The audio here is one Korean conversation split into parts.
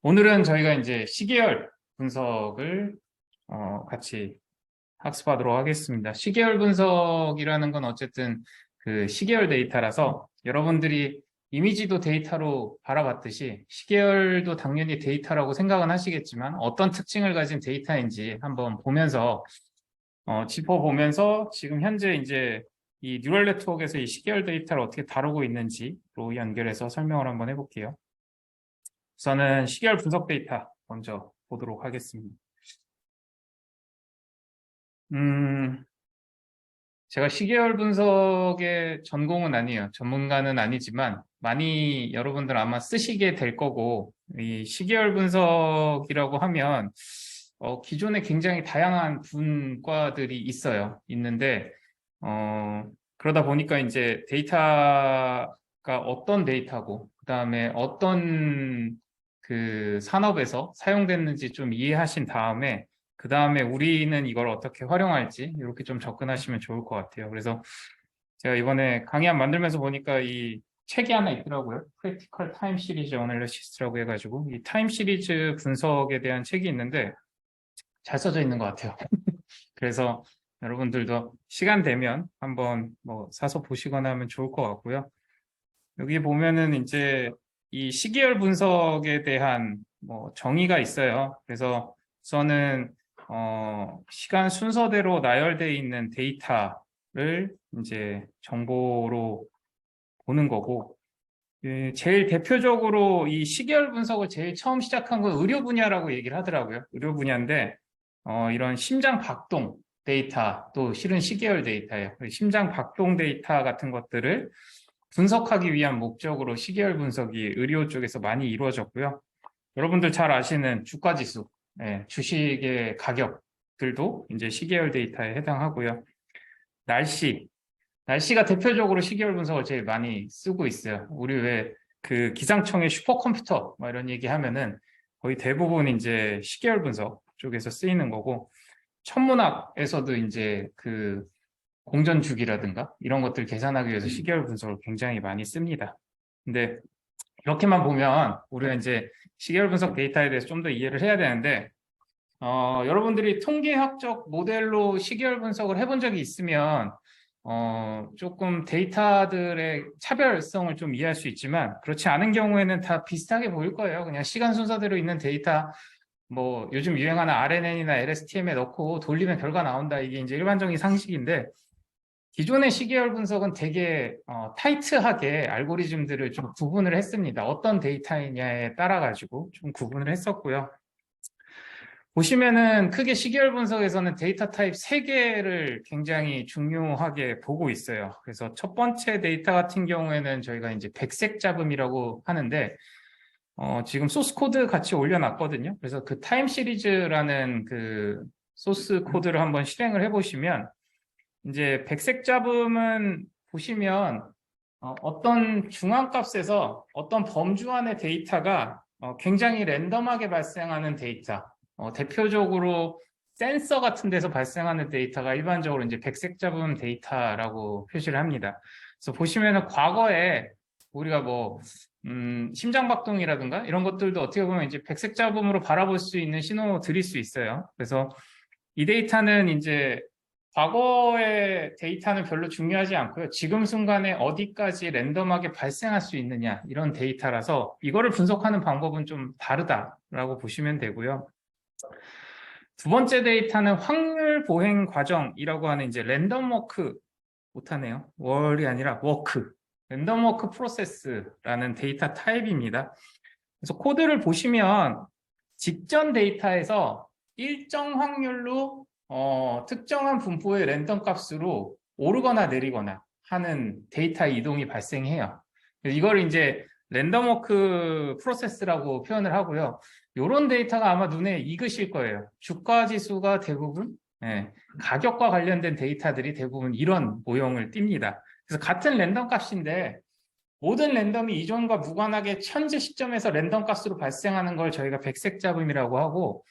오늘은 저희가 이제 시계열 분석을 같이 학습하도록 하겠습니다. 시계열 분석이라는 건 어쨌든 그 시계열 데이터라서 여러분들이 이미지도 데이터로 바라봤듯이 시계열도 당연히 데이터라고 생각은 하시겠지만 어떤 특징을 가진 데이터인지 한번 보면서 짚어보면서 지금 현재 이제 이 뉴럴 네트워크에서 이 시계열 데이터를 어떻게 다루고 있는지로 연결해서 설명을 한번 해볼게요. 우선은 시계열 분석 데이터 먼저 보도록 하겠습니다. 제가 시계열 분석의 전공은 아니에요. 전문가는 아니지만 많이 여러분들 아마 쓰시게 될 거고, 이 시계열 분석이라고 하면 기존에 굉장히 다양한 분과들이 있는데 그러다 보니까 이제 데이터가 어떤 데이터고 그다음에 어떤 그 산업에서 사용됐는지 좀 이해하신 다음에 그 다음에 우리는 이걸 어떻게 활용할지 이렇게 좀 접근하시면 좋을 것 같아요. 그래서 제가 이번에 강의 만들면서 보니까 이 책이 하나 있더라고요. Critical Time Series Analysis라고 해가지고 이 타임 시리즈 분석에 대한 책이 있는데 잘 써져 있는 것 같아요. 그래서 여러분들도 시간 되면 한번 뭐 사서 보시거나 하면 좋을 것 같고요. 여기 보면은 이제 이 시계열 분석에 대한 뭐 정의가 있어요. 그래서 우선은 시간 순서대로 나열되어 있는 데이터를 이제 정보로 보는 거고, 제일 대표적으로 이 시계열 분석을 제일 처음 시작한 건 의료 분야라고 얘기를 하더라고요. 의료 분야인데 이런 심장 박동 데이터, 또 실은 시계열 데이터예요. 심장 박동 데이터 같은 것들을 분석하기 위한 목적으로 시계열 분석이 의료 쪽에서 많이 이루어졌고요. 여러분들 잘 아시는 주가지수, 주식의 가격들도 이제 시계열 데이터에 해당하고요. 날씨가 대표적으로 시계열 분석을 제일 많이 쓰고 있어요. 우리 왜 그 기상청의 슈퍼컴퓨터 뭐 이런 얘기 하면은 거의 대부분 이제 시계열 분석 쪽에서 쓰이는 거고, 천문학에서도 이제 그 공전 주기라든가 이런 것들 계산하기 위해서 시계열 분석을 굉장히 많이 씁니다. 근데 이렇게만 보면 우리가 이제 시계열 분석 데이터에 대해서 좀 더 이해를 해야 되는데, 여러분들이 통계학적 모델로 시계열 분석을 해본 적이 있으면 조금 데이터들의 차별성을 좀 이해할 수 있지만, 그렇지 않은 경우에는 다 비슷하게 보일 거예요. 그냥 시간 순서대로 있는 데이터, 뭐 요즘 유행하는 RNN이나 LSTM에 넣고 돌리면 결과 나온다, 이게 이제 일반적인 상식인데, 기존의 시계열 분석은 되게 타이트하게 알고리즘들을 좀 구분을 했습니다. 어떤 데이터이냐에 따라 가지고 좀 구분을 했었고요. 보시면은 크게 시계열 분석에서는 데이터 타입 3개를 굉장히 중요하게 보고 있어요. 그래서 첫 번째 데이터 같은 경우에는 저희가 이제 백색 잡음이라고 하는데, 지금 소스 코드 같이 올려놨거든요. 그래서 그 타임 시리즈라는 그 소스 코드를 한번 실행을 해보시면, 이제 백색 잡음은 보시면 어떤 중앙값에서 어떤 범주 안의 데이터가 굉장히 랜덤하게 발생하는 데이터, 대표적으로 센서 같은 데서 발생하는 데이터가 일반적으로 이제 백색 잡음 데이터라고 표시를 합니다. 그래서 보시면은 과거에 우리가 뭐 심장박동이라든가 이런 것들도 어떻게 보면 이제 백색 잡음으로 바라볼 수 있는 신호들일 수 있어요. 그래서 이 데이터는 이제 과거의 데이터는 별로 중요하지 않고요. 지금 순간에 어디까지 랜덤하게 발생할 수 있느냐, 이런 데이터라서 이거를 분석하는 방법은 좀 다르다라고 보시면 되고요. 두 번째 데이터는 확률 보행 과정이라고 하는 이제 랜덤 워크, 못하네요. 월이 아니라 워크. 랜덤 워크 프로세스라는 데이터 타입입니다. 그래서 코드를 보시면 직전 데이터에서 일정 확률로 특정한 분포의 랜덤 값으로 오르거나 내리거나 하는 데이터 이동이 발생해요. 이걸 이제 랜덤 워크 프로세스라고 표현을 하고요. 이런 데이터가 아마 눈에 익으실 거예요. 주가 지수가 대부분, 가격과 관련된 데이터들이 대부분 이런 모형을 띱니다. 그래서 같은 랜덤 값인데 모든 랜덤이 이전과 무관하게 현재 시점에서 랜덤 값으로 발생하는 걸 저희가 백색 잡음이라고 하고,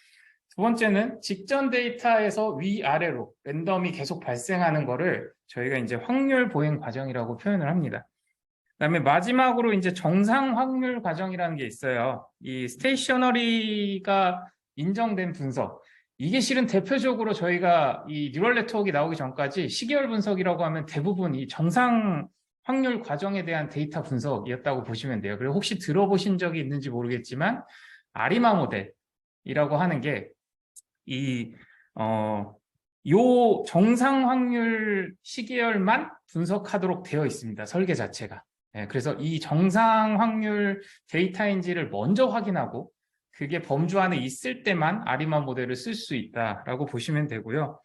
두 번째는 직전 데이터에서 위아래로 랜덤이 계속 발생하는 거를 저희가 이제 확률 보행 과정이라고 표현을 합니다. 그다음에 마지막으로 이제 정상 확률 과정이라는 게 있어요. 이 스테이셔너리가 인정된 분석. 이게 실은 대표적으로 저희가 이 뉴럴 네트워크가 나오기 전까지 시계열 분석이라고 하면 대부분 이 정상 확률 과정에 대한 데이터 분석이었다고 보시면 돼요. 그리고 혹시 들어보신 적이 있는지 모르겠지만 아리마 모델이라고 하는 게 이 요 정상 확률 시계열만 분석하도록 되어 있습니다. 설계 자체가. 그래서 이 정상 확률 데이터인지를 먼저 확인하고 그게 범주 안에 있을 때만 아리마 모델을 쓸 수 있다라고 보시면 되고요.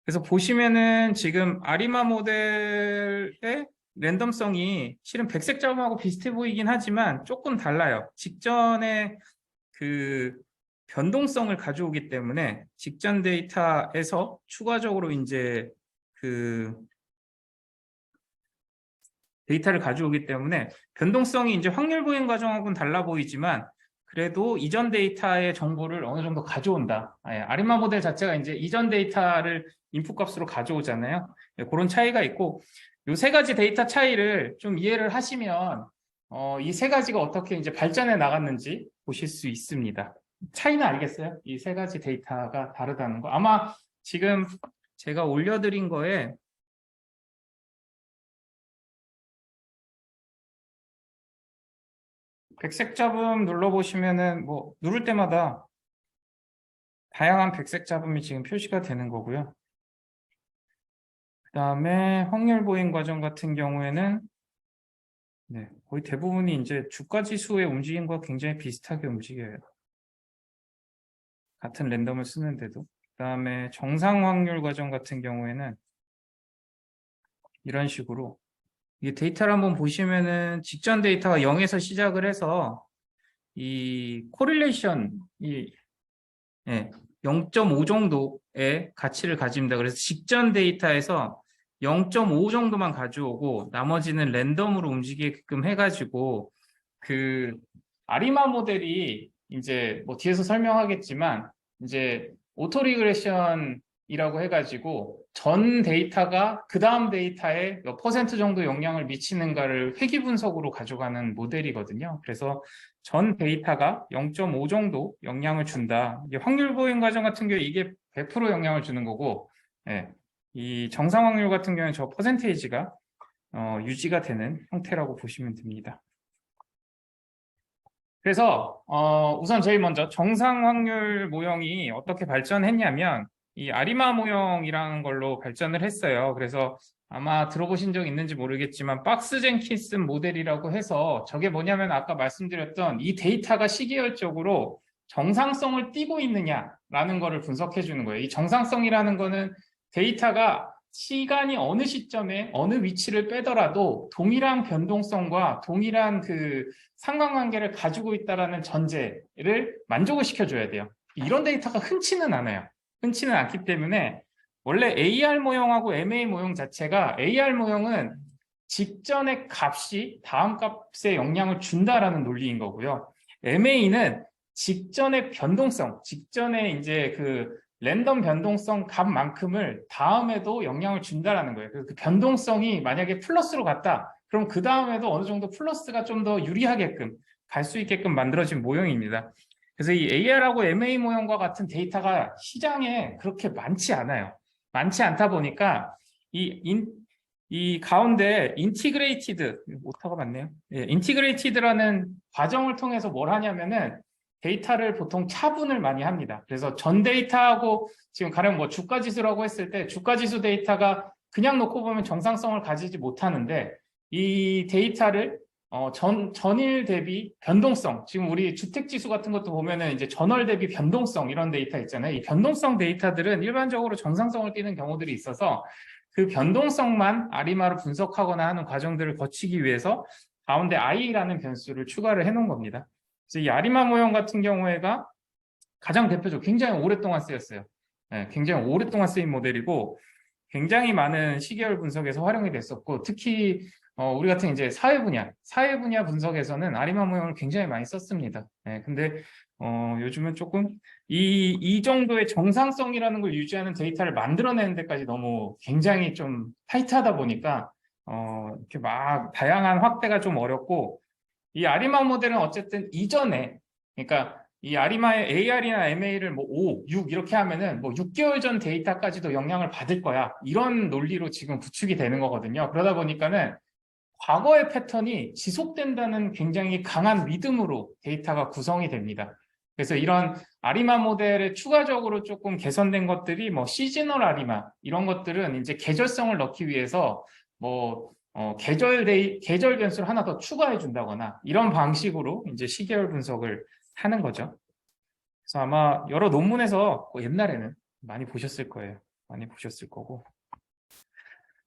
그래서 보시면은 지금 아리마 모델의 랜덤성이 실은 백색 자음하고 비슷해 보이긴 하지만 조금 달라요. 직전에 그 변동성을 가져오기 때문에 직전 데이터에서 추가적으로 이제 그 데이터를 가져오기 때문에 변동성이 이제 확률 보행 과정하고는 달라 보이지만 그래도 이전 데이터의 정보를 어느 정도 가져온다. 아리마 모델 자체가 이제 이전 데이터를 인풋 값으로 가져오잖아요. 그런 차이가 있고 이 세 가지 데이터 차이를 좀 이해를 하시면 이 세 가지가 어떻게 이제 발전해 나갔는지 보실 수 있습니다. 차이는 알겠어요? 이 세 가지 데이터가 다르다는 거. 아마 지금 제가 올려드린 거에 백색 잡음 눌러보시면은 뭐 누를 때마다 다양한 백색 잡음이 지금 표시가 되는 거고요. 그 다음에 확률 보행 과정 같은 경우에는 거의 대부분이 이제 주가 지수의 움직임과 굉장히 비슷하게 움직여요. 같은 랜덤을 쓰는데도. 그 다음에 정상 확률 과정 같은 경우에는 이런 식으로 이 데이터를 한번 보시면은 직전 데이터가 0에서 시작을 해서 이 코릴레이션이 0.5 정도의 가치를 가집니다. 그래서 직전 데이터에서 0.5 정도만 가져오고 나머지는 랜덤으로 움직이게끔 해가지고 그 아리마 모델이 이제 뭐 뒤에서 설명하겠지만 이제 오토 리그레션이라고 해가지고 전 데이터가 그 다음 데이터에 몇 퍼센트 정도 영향을 미치는가를 회귀 분석으로 가져가는 모델이거든요. 그래서 전 데이터가 0.5 정도 영향을 준다. 이게 확률 보행 과정 같은 경우에 이게 100% 영향을 주는 거고, 이 정상 확률 같은 경우에 저 퍼센테이지가 유지가 되는 형태라고 보시면 됩니다. 그래서 우선 제일 먼저 정상 확률 모형이 어떻게 발전했냐면 이 아리마 모형이라는 걸로 발전을 했어요. 그래서 아마 들어보신 적 있는지 모르겠지만 박스 젠킨스 모델이라고 해서 저게 뭐냐면 아까 말씀드렸던 이 데이터가 시계열적으로 정상성을 띠고 있느냐라는 거를 분석해 주는 거예요. 이 정상성이라는 거는 데이터가 시간이 어느 시점에 어느 위치를 빼더라도 동일한 변동성과 동일한 그 상관관계를 가지고 있다는 전제를 만족을 시켜줘야 돼요. 이런 데이터가 흔치는 않아요. 흔치는 않기 때문에 원래 AR 모형하고 MA 모형 자체가 AR 모형은 직전의 값이 다음 값에 영향을 준다라는 논리인 거고요. MA는 직전의 변동성, 직전에 이제 그 랜덤 변동성 값만큼을 다음에도 영향을 준다라는 거예요. 그 변동성이 만약에 플러스로 갔다. 그럼 그 다음에도 어느 정도 플러스가 좀 더 유리하게끔 갈 수 있게끔 만들어진 모형입니다. 그래서 이 AR하고 MA 모형과 같은 데이터가 시장에 그렇게 많지 않아요. 많지 않다 보니까 이 가운데 인티그레이티드, 오타가 맞네요. 인티그레이티드라는 과정을 통해서 뭘 하냐면은 데이터를 보통 차분을 많이 합니다. 그래서 전 데이터하고 지금 가령 뭐 주가 지수라고 했을 때 주가 지수 데이터가 그냥 놓고 보면 정상성을 가지지 못하는데 이 데이터를 전일 대비 변동성, 지금 우리 주택 지수 같은 것도 보면은 이제 전월 대비 변동성 이런 데이터 있잖아요. 이 변동성 데이터들은 일반적으로 정상성을 띠는 경우들이 있어서 그 변동성만 아리마로 분석하거나 하는 과정들을 거치기 위해서 가운데 i라는 변수를 추가를 해 놓은 겁니다. 그래서 이 아리마 모형 같은 경우에가 가장 대표적, 굉장히 오랫동안 쓰였어요. 굉장히 오랫동안 쓰인 모델이고 굉장히 많은 시계열 분석에서 활용이 됐었고 특히 우리 같은 이제 사회 분야 분석에서는 아리마 모형을 굉장히 많이 썼습니다. 근데 요즘은 조금 이 정도의 정상성이라는 걸 유지하는 데이터를 만들어내는 데까지 너무 굉장히 좀 타이트하다 보니까 이렇게 막 다양한 확대가 좀 어렵고, 이 아리마 모델은 어쨌든 이전에, 그러니까 이 아리마의 AR이나 MA를 뭐 5, 6 이렇게 하면은 뭐 6개월 전 데이터까지도 영향을 받을 거야. 이런 논리로 지금 구축이 되는 거거든요. 그러다 보니까는 과거의 패턴이 지속된다는 굉장히 강한 믿음으로 데이터가 구성이 됩니다. 그래서 이런 아리마 모델에 추가적으로 조금 개선된 것들이 뭐 시즈널 아리마 이런 것들은 이제 계절성을 넣기 위해서 뭐 계절 변수를 하나 더 추가해 준다거나 이런 방식으로 이제 시계열 분석을 하는 거죠. 그래서 아마 여러 논문에서 옛날에는 많이 보셨을 거예요. 많이 보셨을 거고.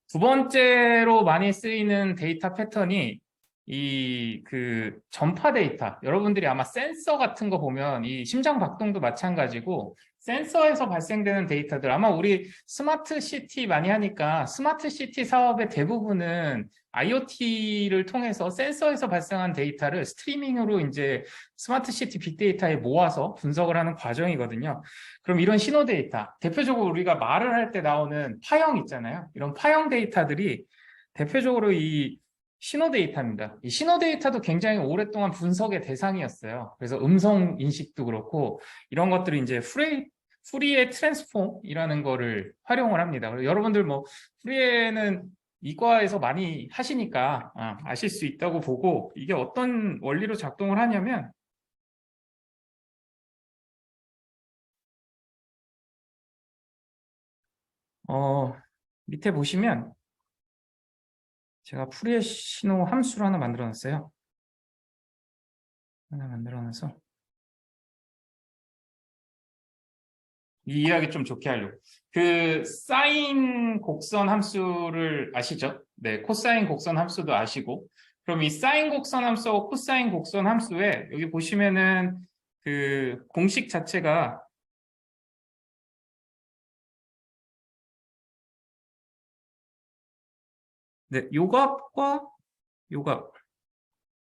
두 번째로 많이 쓰이는 데이터 패턴이 이 전파 데이터. 여러분들이 아마 센서 같은 거 보면 이 심장 박동도 마찬가지고 센서에서 발생되는 데이터들 아마 우리 스마트 시티 많이 하니까 스마트 시티 사업의 대부분은 IoT를 통해서 센서에서 발생한 데이터를 스트리밍으로 이제 스마트 시티 빅데이터에 모아서 분석을 하는 과정이거든요. 그럼 이런 신호 데이터, 대표적으로 우리가 말을 할 때 나오는 파형 있잖아요. 이런 파형 데이터들이 대표적으로 이 신호 데이터입니다. 이 신호 데이터도 굉장히 오랫동안 분석의 대상이었어요. 그래서 음성 인식도 그렇고 이런 것들을 이제 후리에 트랜스폼이라는 거를 활용을 합니다. 그래서 여러분들 뭐 후리에는 이과에서 많이 하시니까 아실 수 있다고 보고 이게 어떤 원리로 작동을 하냐면 밑에 보시면 제가 푸리에 신호 함수를 하나 만들어 놨어요. 하나 만들어 놔서 이 이야기 좀 좋게 하려고. 사인 곡선 함수를 아시죠? 네, 코사인 곡선 함수도 아시고. 그럼 이 사인 곡선 함수하고 코사인 곡선 함수에 여기 보시면은 공식 자체가 네, 요값과 요값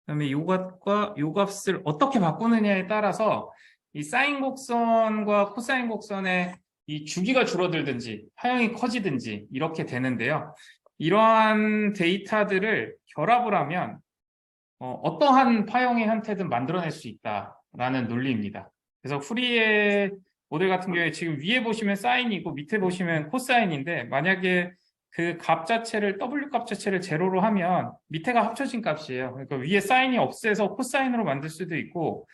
그다음에 요값과 요값을 어떻게 바꾸느냐에 따라서 이 사인 곡선과 코사인 곡선의 이 주기가 줄어들든지 파형이 커지든지 이렇게 되는데요. 이러한 데이터들을 결합을 하면 어떠한 파형의 형태든 만들어낼 수 있다라는 논리입니다. 그래서 후리의 모델 같은 경우에 지금 위에 보시면 사인이고 밑에 보시면 코사인인데 만약에 그 값 자체를 W 값 자체를 제로로 하면 밑에가 합쳐진 값이에요. 그러니까 위에 사인이 없애서 코사인으로 만들 수도 있고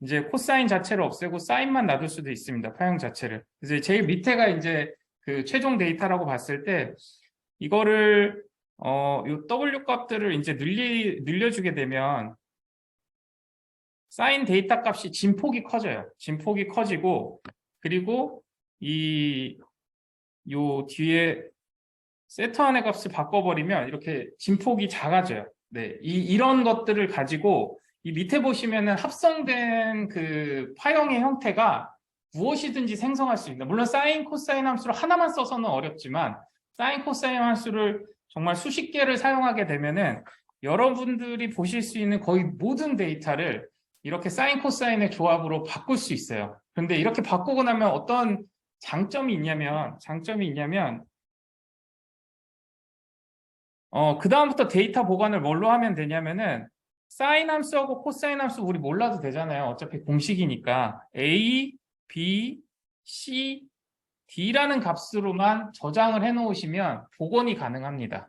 이제 코사인 자체를 없애고 사인만 놔둘 수도 있습니다. 파형 자체를. 그래서 제일 밑에가 이제 최종 데이터라고 봤을 때 이거를 요 W 값들을 이제 늘려주게 되면 사인 데이터 값이 진폭이 커져요. 진폭이 커지고 그리고 요 뒤에 세트안의 값을 바꿔버리면 이렇게 진폭이 작아져요. 네, 이런 것들을 가지고 이 밑에 보시면은 합성된 파형의 형태가 무엇이든지 생성할 수 있다. 물론 사인, 코사인 함수를 하나만 써서는 어렵지만 사인, 코사인 함수를 정말 수십 개를 사용하게 되면은 여러분들이 보실 수 있는 거의 모든 데이터를 이렇게 사인, 코사인의 조합으로 바꿀 수 있어요. 그런데 이렇게 바꾸고 나면 어떤 장점이 있냐면 그 다음부터 데이터 보관을 뭘로 하면 되냐면은 사인 함수하고 코사인 함수 우리 몰라도 되잖아요. 어차피 공식이니까 A, B, C, D라는 값으로만 저장을 해 놓으시면 복원이 가능합니다.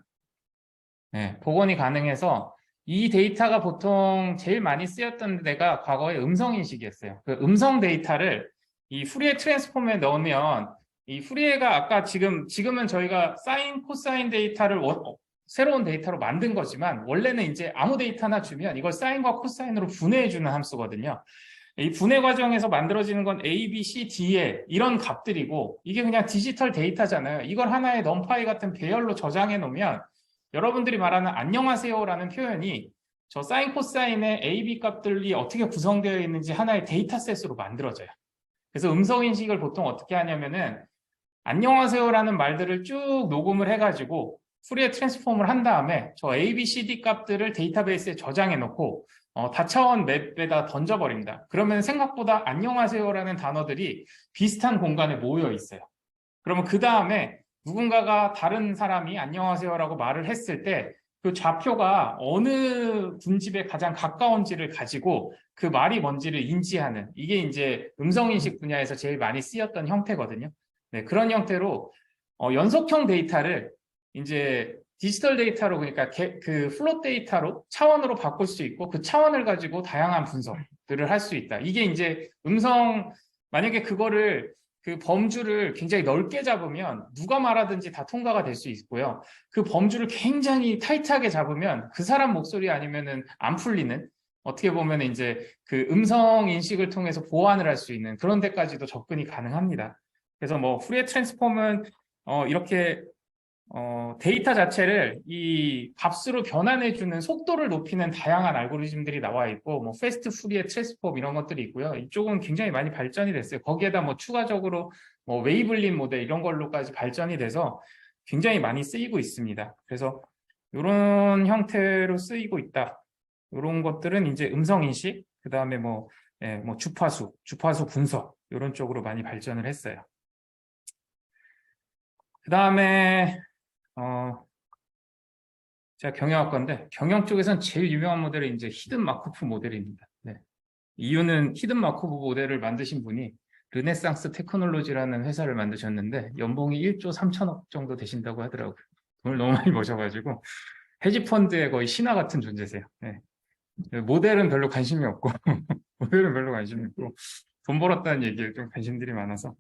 네, 복원이 가능해서 이 데이터가 보통 제일 많이 쓰였던 데가 과거에 음성 인식이었어요. 그 음성 데이터를 이 후리에 트랜스폼에 넣으면 이 후리에가 아까 지금은 저희가 사인, 코사인 데이터를 새로운 데이터로 만든 거지만 원래는 이제 아무 데이터나 주면 이걸 사인과 코사인으로 분해해주는 함수거든요. 이 분해 과정에서 만들어지는 건 A, B, C, D의 이런 값들이고 이게 그냥 디지털 데이터잖아요. 이걸 하나의 넘파이 같은 배열로 저장해 놓으면 여러분들이 말하는 안녕하세요라는 표현이 저 사인, 코사인의 A, B 값들이 어떻게 구성되어 있는지 하나의 데이터셋으로 만들어져요. 그래서 음성 인식을 보통 어떻게 하냐면은 안녕하세요라는 말들을 쭉 녹음을 해가지고 후리에 트랜스폼을 한 다음에 저 A, B, C, D 값들을 데이터베이스에 저장해 놓고 다차원 맵에다 던져버립니다. 그러면 생각보다 안녕하세요라는 단어들이 비슷한 공간에 모여 있어요. 그러면 그 다음에 누군가가 다른 사람이 안녕하세요라고 말을 했을 때 그 좌표가 어느 군집에 가장 가까운지를 가지고 그 말이 뭔지를 인지하는 이게 이제 음성인식 분야에서 제일 많이 쓰였던 형태거든요. 네, 그런 형태로 연속형 데이터를 이제 디지털 데이터로 그러니까 그 플롯 데이터로 차원으로 바꿀 수 있고 그 차원을 가지고 다양한 분석들을 할 수 있다. 이게 이제 만약에 그거를 그 범주를 굉장히 넓게 잡으면 누가 말하든지 다 통과가 될 수 있고요. 그 범주를 굉장히 타이트하게 잡으면 그 사람 목소리 아니면은 안 풀리는 어떻게 보면 이제 그 음성 인식을 통해서 보완을 할 수 있는 그런 데까지도 접근이 가능합니다. 그래서 뭐 후리에 트랜스폼은 이렇게 데이터 자체를 이 값으로 변환해주는 속도를 높이는 다양한 알고리즘들이 나와 있고, 뭐, 패스트 후리에 트랜스폼 이런 것들이 있고요. 이쪽은 굉장히 많이 발전이 됐어요. 거기에다 뭐 추가적으로 뭐 웨이블린 모델 이런 걸로까지 발전이 돼서 굉장히 많이 쓰이고 있습니다. 그래서 이런 형태로 쓰이고 있다. 이런 것들은 이제 음성인식, 그 다음에 뭐, 뭐 주파수 분석, 이런 쪽으로 많이 발전을 했어요. 그 다음에 제가 경영학과인데 경영 쪽에서는 제일 유명한 모델이 이제 히든 마코프 모델입니다. 네. 이유는 히든 마코프 모델을 만드신 분이 르네상스 테크놀로지라는 회사를 만드셨는데 연봉이 1조 3천억 정도 되신다고 하더라고요. 돈을 너무 많이 버셔가지고 헤지펀드의 거의 신화 같은 존재세요. 네. 모델은 별로 관심이 없고 모델은 별로 관심이 없고 돈 벌었다는 얘기에 좀 관심들이 많아서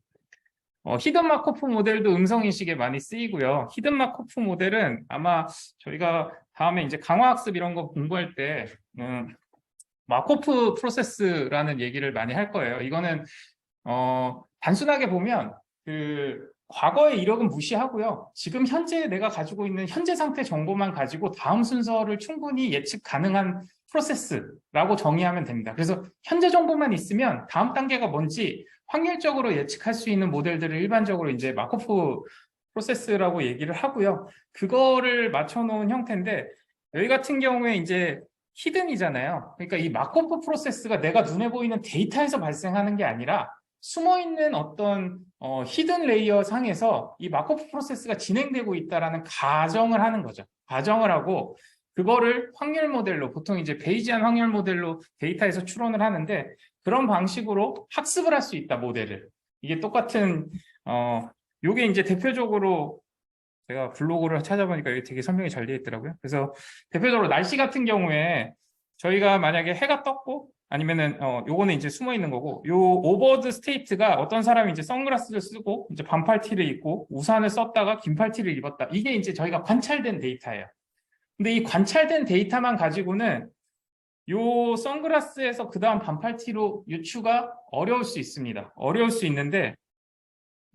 히든 마코프 모델도 음성인식에 많이 쓰이고요. 히든 마코프 모델은 아마 저희가 다음에 이제 강화학습 이런 거 공부할 때 마코프 프로세스라는 얘기를 많이 할 거예요. 이거는 단순하게 보면 그 과거의 이력은 무시하고요. 지금 현재 내가 가지고 있는 현재 상태 정보만 가지고 다음 순서를 충분히 예측 가능한 프로세스라고 정의하면 됩니다. 그래서 현재 정보만 있으면 다음 단계가 뭔지 확률적으로 예측할 수 있는 모델들을 일반적으로 이제 마코프 프로세스라고 얘기를 하고요. 그거를 맞춰놓은 형태인데 여기 같은 경우에 이제 히든이잖아요. 그러니까 이 마코프 프로세스가 내가 눈에 보이는 데이터에서 발생하는 게 아니라 숨어있는 어떤 히든 레이어 상에서 이 마코프 프로세스가 진행되고 있다라는 가정을 하는 거죠. 가정을 하고 그거를 확률 모델로 보통 이제 베이지안 확률 모델로 데이터에서 추론을 하는데 그런 방식으로 학습을 할 수 있다 모델을. 이게 똑같은 요게 이제 대표적으로 제가 블로그를 찾아보니까 이게 되게 설명이 잘 되어 있더라고요. 그래서 대표적으로 날씨 같은 경우에 저희가 만약에 해가 떴고 아니면은 요거는 이제 숨어 있는 거고 요 오버드 스테이트가 어떤 사람이 이제 선글라스를 쓰고 이제 반팔티를 입고 우산을 썼다가 긴팔티를 입었다. 이게 이제 저희가 관찰된 데이터예요. 근데 이 관찰된 데이터만 가지고는 요 선글라스에서 그 다음 반팔티로 유추가 어려울 수 있습니다. 어려울 수 있는데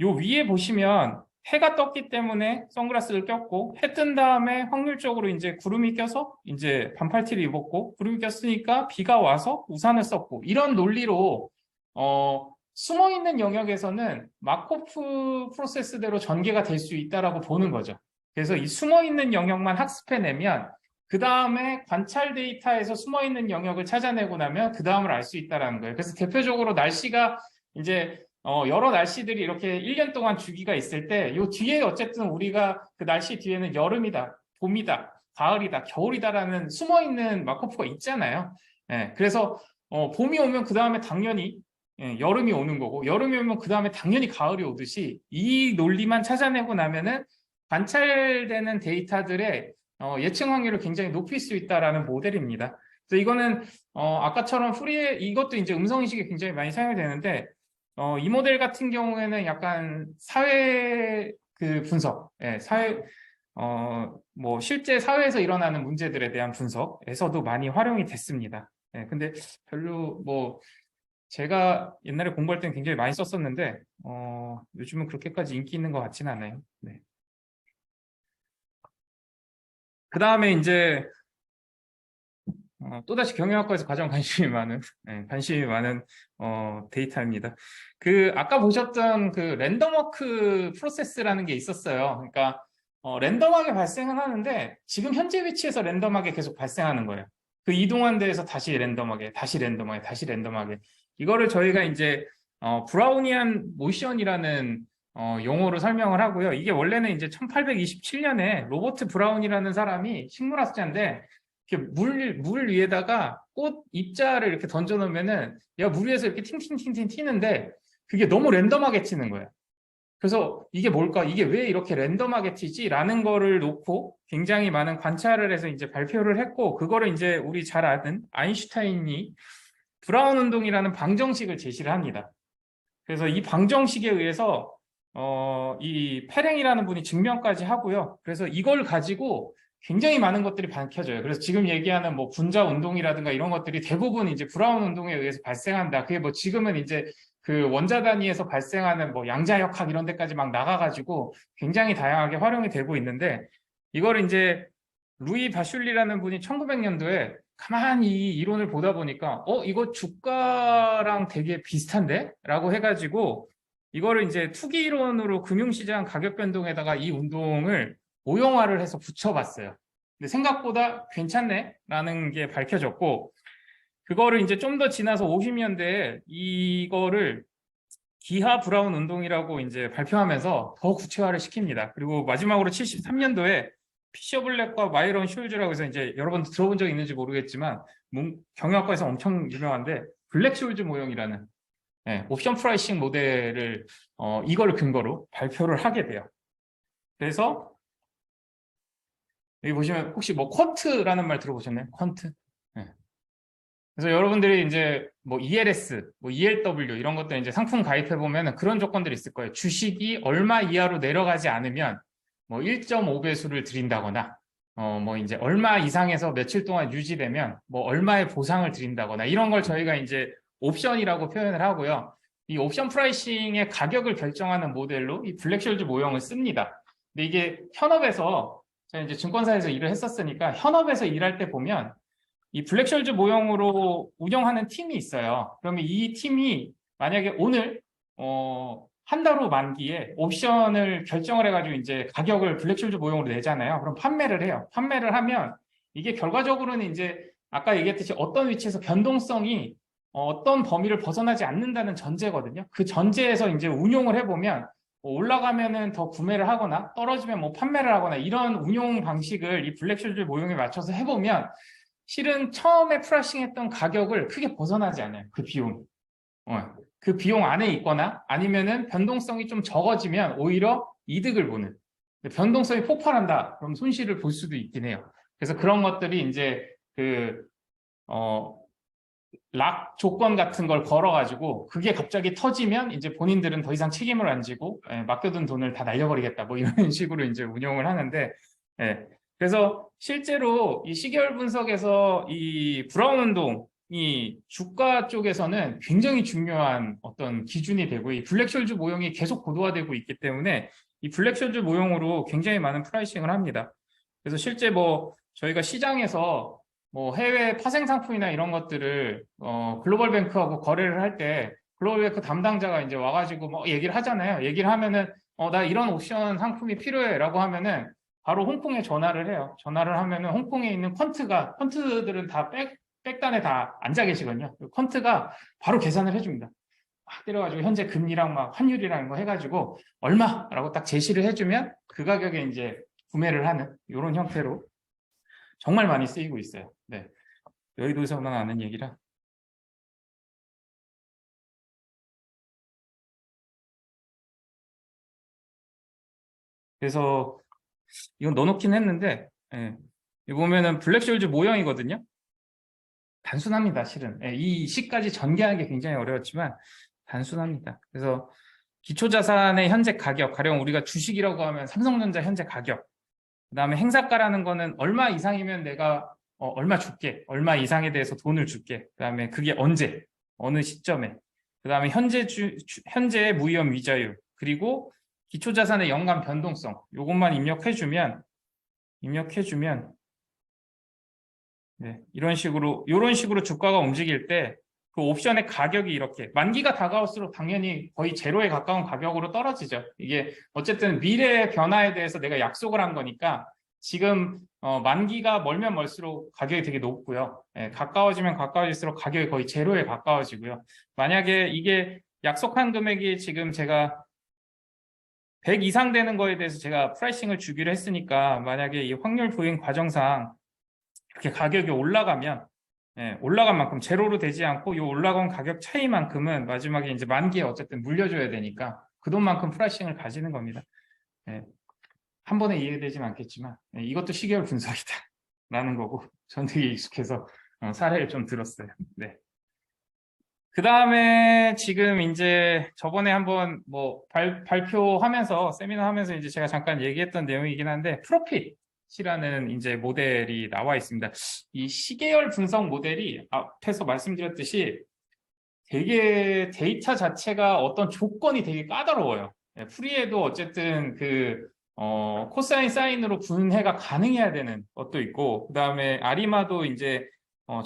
요 위에 보시면 해가 떴기 때문에 선글라스를 꼈고 해 뜬 다음에 확률적으로 이제 구름이 껴서 이제 반팔티를 입었고 구름이 꼈으니까 비가 와서 우산을 썼고 이런 논리로 숨어 있는 영역에서는 마코프 프로세스대로 전개가 될 수 있다라고 보는 거죠. 그래서 이 숨어 있는 영역만 학습해내면 그 다음에 관찰 데이터에서 숨어 있는 영역을 찾아내고 나면 그 다음을 알 수 있다라는 거예요. 그래서 대표적으로 날씨가 이제 여러 날씨들이 이렇게 1년 동안 주기가 있을 때 요 뒤에 어쨌든 우리가 그 날씨 뒤에는 여름이다, 봄이다, 가을이다, 겨울이다라는 숨어있는 마코프가 있잖아요. 예, 그래서 봄이 오면 그 다음에 당연히 여름이 오는 거고 여름이 오면 그 다음에 당연히 가을이 오듯이 이 논리만 찾아내고 나면은 관찰되는 데이터들의 예측 확률을 굉장히 높일 수 있다라는 모델입니다. 그래서 이거는 아까처럼 프리에 이것도 이제 음성인식이 굉장히 많이 사용이 되는데 이 모델 같은 경우에는 약간 사회 그 분석, 뭐 실제 사회에서 일어나는 문제들에 대한 분석에서도 많이 활용이 됐습니다. 근데 별로 뭐 제가 옛날에 공부할 때는 굉장히 많이 썼었는데 요즘은 그렇게까지 인기 있는 것 같지는 않아요. 네. 그 다음에 이제 또다시 경영학과에서 가장 관심이 많은 데이터입니다. 그 아까 보셨던 그 랜덤워크 프로세스라는 게 있었어요. 그러니까 랜덤하게 발생은 하는데 지금 현재 위치에서 랜덤하게 계속 발생하는 거예요. 그 이동한 데에서 다시 랜덤하게, 다시 랜덤하게, 다시 랜덤하게. 이거를 저희가 이제 브라우니안 모션이라는 용어로 설명을 하고요. 이게 원래는 이제 1827년에 로버트 브라운이라는 사람이 식물학자인데 이렇게 물 위에다가 꽃 입자를 이렇게 던져 놓으면은 얘가 물 위에서 이렇게 팅팅팅팅 튀는데 그게 너무 랜덤하게 튀는 거예요. 그래서 이게 뭘까? 이게 왜 이렇게 랜덤하게 튀지? 라는 거를 놓고 굉장히 많은 관찰을 해서 이제 발표를 했고, 그거를 이제 우리 잘 아는 아인슈타인이 브라운 운동이라는 방정식을 제시를 합니다. 그래서 이 방정식에 의해서 이 페랭이라는 분이 증명까지 하고요. 그래서 이걸 가지고 굉장히 많은 것들이 밝혀져요. 그래서 지금 얘기하는 뭐 분자 운동이라든가 이런 것들이 대부분 이제 브라운 운동에 의해서 발생한다. 그게 뭐 지금은 이제 그 원자 단위에서 발생하는 뭐 양자역학 이런 데까지 막 나가가지고 굉장히 다양하게 활용이 되고 있는데 이걸 이제 루이 바슐리라는 분이 1900년도에 가만히 이 이론을 보다 보니까 이거 주가랑 되게 비슷한데? 라고 해가지고 이거를 이제 투기 이론으로 금융시장 가격 변동에다가 이 운동을 오형화를 해서 붙여봤어요. 근데 생각보다 괜찮네? 라는 게 밝혀졌고 그거를 이제 좀 더 지나서 50년대에 이거를 기하 브라운 운동이라고 이제 발표하면서 더 구체화를 시킵니다. 그리고 마지막으로 73년도에 피셔 블랙과 마이런 숄즈라고 해서 이제 여러분 들어본 적 있는지 모르겠지만 경영학과에서 엄청 유명한데 블랙 숄즈 모형이라는 옵션 프라이싱 모델을 이걸 근거로 발표를 하게 돼요. 그래서 여기 보시면 혹시 뭐 퀀트라는 말 들어보셨나요? 퀀트? 그래서 여러분들이 이제 뭐 ELS, 뭐 ELW 이런 것들 이제 상품 가입해 보면은 그런 조건들이 있을 거예요. 주식이 얼마 이하로 내려가지 않으면 뭐 1.5배수를 드린다거나 뭐 이제 얼마 이상에서 며칠 동안 유지되면 뭐 얼마의 보상을 드린다거나 이런 걸 저희가 이제 옵션이라고 표현을 하고요. 이 옵션 프라이싱의 가격을 결정하는 모델로 이 블랙숄즈 모형을 씁니다. 근데 이게 현업에서 제가 이제 증권사에서 일을 했었으니까 현업에서 일할 때 보면 이 블랙숄즈 모형으로 운영하는 팀이 있어요. 그러면 이 팀이 만약에 오늘 한 달 후 만기에 옵션을 결정을 해가지고 이제 가격을 블랙숄즈 모형으로 내잖아요. 그럼 판매를 해요. 판매를 하면 이게 결과적으로는 이제 아까 얘기했듯이 어떤 위치에서 변동성이 어떤 범위를 벗어나지 않는다는 전제거든요. 그 전제에서 이제 운용을 해보면 뭐 올라가면은 더 구매를 하거나 떨어지면 뭐 판매를 하거나 이런 운용 방식을 이 블랙숄즈 모형에 맞춰서 해보면 실은 처음에 프라이싱 했던 가격을 크게 벗어나지 않아요. 그 비용. 그 비용 안에 있거나 아니면은 변동성이 좀 적어지면 오히려 이득을 보는. 변동성이 폭발한다. 그럼 손실을 볼 수도 있긴 해요. 그래서 그런 것들이 이제 락 조건 같은 걸 걸어가지고 그게 갑자기 터지면 이제 본인들은 더 이상 책임을 안 지고 맡겨둔 돈을 다 날려버리겠다. 뭐 이런 식으로 이제 운영을 하는데 그래서 실제로 이 시계열 분석에서 이 브라운 운동이 주가 쪽에서는 굉장히 중요한 어떤 기준이 되고 이 블랙숄즈 모형이 계속 고도화되고 있기 때문에 이 블랙숄즈 모형으로 굉장히 많은 프라이싱을 합니다. 그래서 실제 뭐 저희가 시장에서 뭐 해외 파생 상품이나 이런 것들을 글로벌 뱅크하고 거래를 할 때 글로벌 뱅크 담당자가 이제 와가지고 뭐 얘기를 하잖아요. 얘기를 하면은 나 이런 옵션 상품이 필요해라고 하면은 바로 홍콩에 전화를 해요. 전화를 하면은 홍콩에 있는 퀀트들은 다 백단에 다 앉아 계시거든요. 퀀트가 바로 계산을 해줍니다. 막 때려가지고 현재 금리랑 막 환율이랑 거 해가지고 얼마라고 딱 제시를 해주면 그 가격에 이제 구매를 하는 이런 형태로 정말 많이 쓰이고 있어요. 네. 여의도에서만 아는 얘기라. 그래서 이건 넣어놓긴 했는데 여기 보면은 블랙숄즈 모형이거든요. 단순합니다, 실은. 이 시까지 전개하는 게 굉장히 어려웠지만 단순합니다. 그래서 기초자산의 현재 가격, 가령 우리가 주식이라고 하면 삼성전자 현재 가격, 그 다음에 행사가라는 거는 얼마 이상이면 내가 얼마 줄게, 얼마 이상에 대해서 돈을 줄게, 그 다음에 그게 언제, 어느 시점에, 그 다음에 현재의 무위험 위자율, 그리고 기초자산의 연간 변동성, 요것만 입력해주면 네, 이런 식으로 주가가 움직일 때 그 옵션의 가격이 이렇게 만기가 다가올수록 당연히 거의 제로에 가까운 가격으로 떨어지죠. 이게 어쨌든 미래의 변화에 대해서 내가 약속을 한 거니까 지금 만기가 멀면 멀수록 가격이 되게 높고요. 가까워지면 가까워질수록 가격이 거의 제로에 가까워지고요. 만약에 이게 약속한 금액이 지금 제가 100 이상 되는 거에 대해서 제가 프라이싱을 주기로 했으니까 만약에 이 확률 보행 과정상 이렇게 가격이 올라가면 올라간 만큼 제로로 되지 않고 이 올라간 가격 차이만큼은 마지막에 이제 만기에 어쨌든 물려줘야 되니까 그 돈만큼 프라이싱을 가지는 겁니다. 한 번에 이해되진 않겠지만 이것도 시계열 분석이다 라는 거고 전 되게 익숙해서 사례를 좀 들었어요. 네. 그 다음에 지금 이제 저번에 한번 뭐 발표하면서 세미나 하면서 이제 제가 잠깐 얘기했던 내용이긴 한데 프로핏이라는 이제 모델이 나와 있습니다. 이 시계열 분석 모델이 앞에서 말씀드렸듯이 되게 데이터 자체가 어떤 조건이 되게 까다로워요. 프리에도 어쨌든 코사인 사인으로 분해가 가능해야 되는 것도 있고 그 다음에 아리마도 이제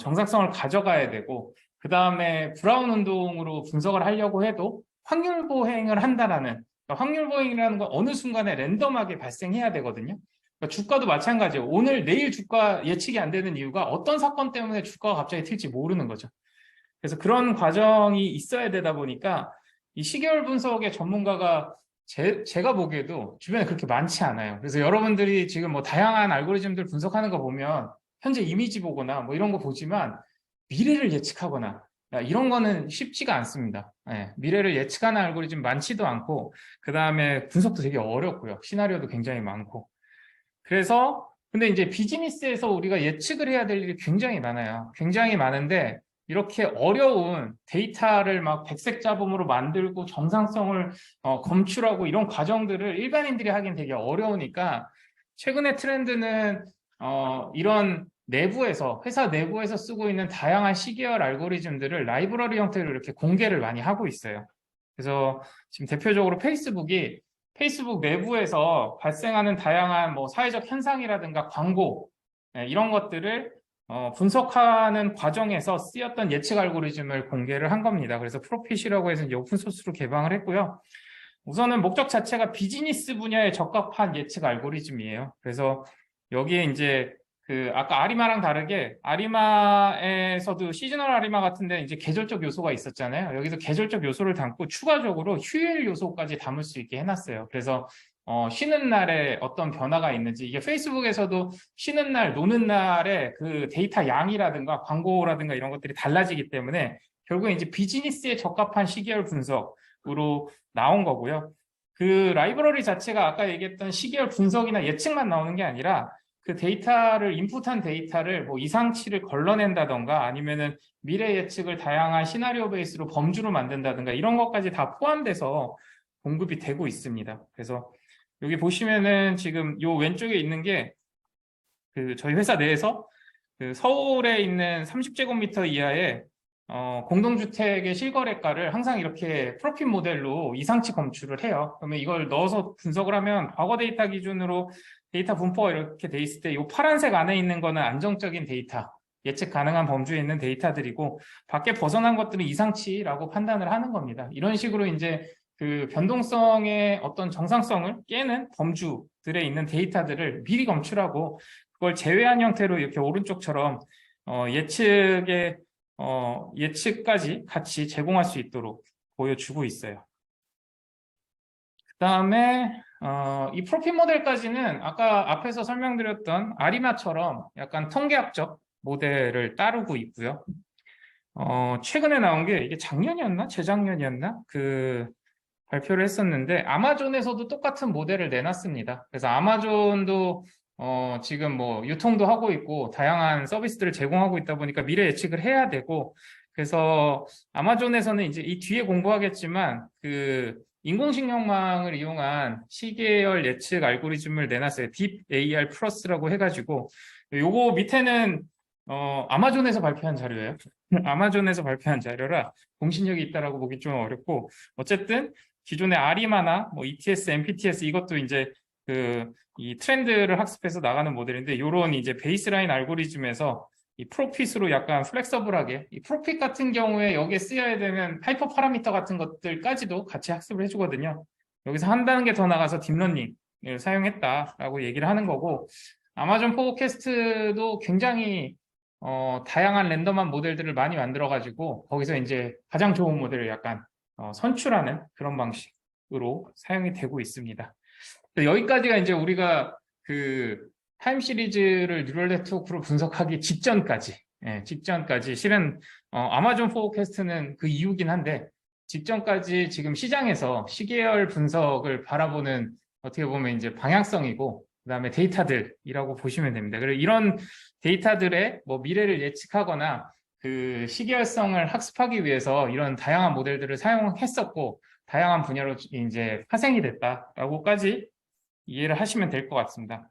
정삭성을 가져가야 되고 그 다음에 브라운 운동으로 분석을 하려고 해도 확률 보행을 한다라는 그러니까 확률 보행이라는 건 어느 순간에 랜덤하게 발생해야 되거든요. 그러니까 주가도 마찬가지예요. 오늘 내일 주가 예측이 안 되는 이유가 어떤 사건 때문에 주가가 갑자기 튈지 모르는 거죠. 그래서 그런 과정이 있어야 되다 보니까 이 시계열 분석의 전문가가 제가 보기에도 주변에 그렇게 많지 않아요. 그래서 여러분들이 지금 뭐 다양한 알고리즘들 분석하는 거 보면 현재 이미지 보거나 뭐 이런 거 보지만 미래를 예측하거나 이런 거는 쉽지가 않습니다. 미래를 예측하는 알고리즘 많지도 않고 그 다음에 분석도 되게 어렵고요. 시나리오도 굉장히 많고. 그래서 근데 이제 비즈니스에서 우리가 예측을 해야 될 일이 굉장히 많아요. 굉장히 많은데 이렇게 어려운 데이터를 막 백색 잡음으로 만들고 정상성을 검출하고 이런 과정들을 일반인들이 하긴 되게 어려우니까 최근의 트렌드는 이런 내부에서 회사 내부에서 쓰고 있는 다양한 시계열 알고리즘들을 라이브러리 형태로 이렇게 공개를 많이 하고 있어요. 그래서 지금 대표적으로 페이스북이 페이스북 내부에서 발생하는 다양한 뭐 사회적 현상이라든가 광고 이런 것들을 분석하는 과정에서 쓰였던 예측 알고리즘을 공개를 한 겁니다. 그래서 프로핏이라고 해서 이제 오픈소스로 개방을 했고요. 우선은 목적 자체가 비즈니스 분야에 적합한 예측 알고리즘이에요. 그래서 여기에 이제 아까 아리마랑 다르게 아리마에서도 시즈널 아리마 같은데 이제 계절적 요소가 있었잖아요. 여기서 계절적 요소를 담고 추가적으로 휴일 요소까지 담을 수 있게 해놨어요. 그래서 쉬는 날에 어떤 변화가 있는지 이게 페이스북에서도 쉬는 날, 노는 날에 그 데이터 양이라든가 광고라든가 이런 것들이 달라지기 때문에 결국 이제 비즈니스에 적합한 시계열 분석으로 나온 거고요. 그 라이브러리 자체가 아까 얘기했던 시계열 분석이나 예측만 나오는 게 아니라 그 데이터를 인풋한 데이터를 뭐 이상치를 걸러낸다던가 아니면은 미래 예측을 다양한 시나리오 베이스로 범주로 만든다든가 이런 것까지 다 포함돼서 공급이 되고 있습니다. 그래서 여기 보시면은 지금 요 왼쪽에 있는 게 저희 회사 내에서 서울에 있는 30제곱미터 이하의 공동주택의 실거래가를 항상 이렇게 프로핏 모델로 이상치 검출을 해요. 그러면 이걸 넣어서 분석을 하면 과거 데이터 기준으로 데이터 분포가 이렇게 돼 있을 때 이 파란색 안에 있는 거는 안정적인 데이터, 예측 가능한 범주에 있는 데이터들이고 밖에 벗어난 것들은 이상치라고 판단을 하는 겁니다. 이런 식으로 이제 그 변동성의 어떤 정상성을 깨는 범주들에 있는 데이터들을 미리 검출하고 그걸 제외한 형태로 이렇게 오른쪽처럼 예측까지 같이 제공할 수 있도록 보여주고 있어요. 그 다음에 이 프로핏 모델까지는 아까 앞에서 설명드렸던 아리마처럼 약간 통계학적 모델을 따르고 있고요. 최근에 나온 게 이게 작년이었나? 재작년이었나? 발표를 했었는데 아마존에서도 똑같은 모델을 내놨습니다. 그래서 아마존도 지금 뭐 유통도 하고 있고 다양한 서비스들을 제공하고 있다 보니까 미래 예측을 해야 되고 그래서 아마존에서는 이제 이 뒤에 공부하겠지만 인공지능망을 이용한 시계열 예측 알고리즘을 내놨어요. 딥 AR 플러스라고 해가지고 요거 밑에는 아마존에서 발표한 자료예요. 아마존에서 발표한 자료라 공신력이 있다라고 보기 좀 어렵고 어쨌든 기존의 아리마나 뭐 ETS, MPTS 이것도 이제 이 트렌드를 학습해서 나가는 모델인데 요런 이제 베이스라인 알고리즘에서 이 프로핏으로 약간 플렉서블하게 이 프로핏 같은 경우에 여기에 쓰여야 되는 하이퍼 파라미터 같은 것들까지도 같이 학습을 해주거든요. 여기서 한 단계 더 나가서 딥러닝을 사용했다라고 얘기를 하는 거고 아마존 포캐스트도 굉장히 다양한 랜덤한 모델들을 많이 만들어 가지고 거기서 이제 가장 좋은 모델을 약간 선출하는 그런 방식 방식으로 사용이 되고 있습니다. 여기까지가 이제 우리가 그 타임 시리즈를 뉴럴 네트워크로 분석하기 직전까지, 직전까지 실은 아마존 포캐스트는 그 이유긴 한데 직전까지 지금 시장에서 시계열 분석을 바라보는 어떻게 보면 이제 방향성이고 그다음에 데이터들이라고 보시면 됩니다. 그리고 이런 데이터들의 뭐 미래를 예측하거나 그 시계열성을 학습하기 위해서 이런 다양한 모델들을 사용했었고 다양한 분야로 이제 파생이 됐다라고까지 이해를 하시면 될 것 같습니다.